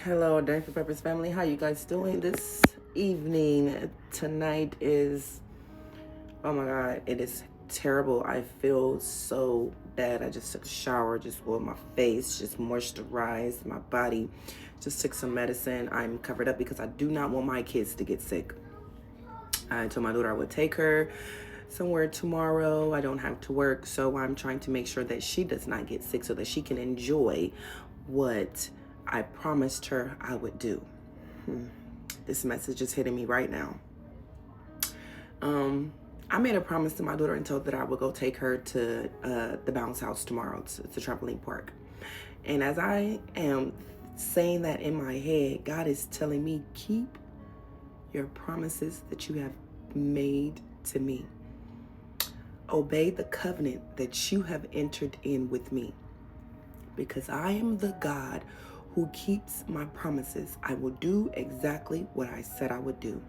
Hello, Dance for Purpose family. How you guys doing this evening? Tonight is, oh my God, it is terrible. I feel so bad. I just took a shower, just oiled my face, just moisturized my body, just took some medicine. I'm covered up because I do not want my kids to get sick. I told my daughter I would take her somewhere tomorrow. I don't have to work, so I'm trying to make sure that she does not get sick so that she can enjoy what I promised her I would do. This message is hitting me right now. I made a promise to my daughter and told that I would go take her to the bounce house tomorrow. It's a trampoline park. And as I am saying that in my head, God is telling me, keep your promises that you have made to me. Obey the covenant that you have entered in with me. Because I am the God who keeps my promises. I will do exactly what I said I would do.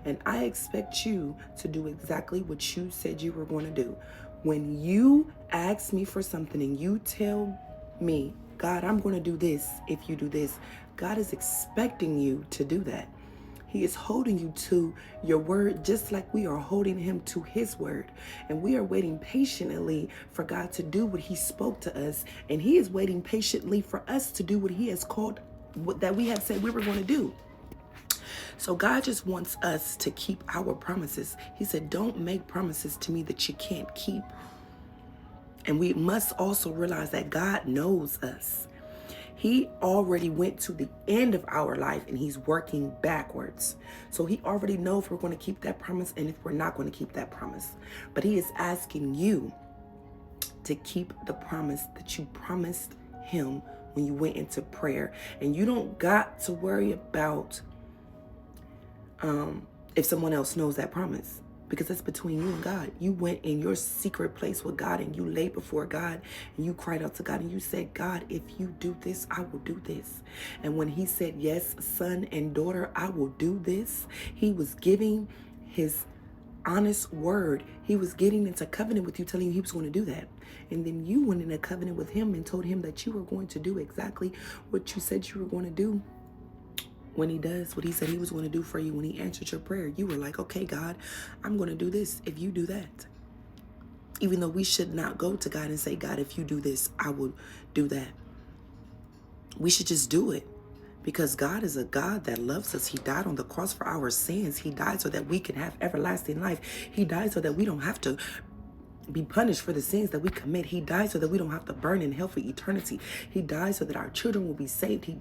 And I expect you to do exactly what you said you were going to do. When you ask me for something and you tell me, God, I'm going to do this if you do this, God is expecting you to do that. He is holding you to your word just like we are holding him to his word. And we are waiting patiently for God to do what he spoke to us. And he is waiting patiently for us to do what he has called, that we have said we were going to do. So God just wants us to keep our promises. He said, don't make promises to me that you can't keep. And we must also realize that God knows us. He already went to the end of our life and he's working backwards. So he already knows if we're going to keep that promise and if we're not going to keep that promise. But he is asking you to keep the promise that you promised him when you went into prayer. And you don't got to worry about if someone else knows that promise. Because it's between you and God. You went in your secret place with God and you laid before God and you cried out to God and you said, God, if you do this, I will do this. And when he said, yes, son and daughter, I will do this, he was giving his honest word. He was getting into covenant with you, telling you he was going to do that. And then you went in a covenant with him and told him that you were going to do exactly what you said you were going to do. When he does what he said he was going to do for you, when he answered your prayer, you were like, okay, God, I'm going to do this if you do that. Even though we should not go to God and say, God, if you do this, I will do that. We should just do it because God is a God that loves us. He died on the cross for our sins. He died so that we can have everlasting life. He died so that we don't have to be punished for the sins that we commit. He died so that we don't have to burn in hell for eternity. He died so that our children will be saved. He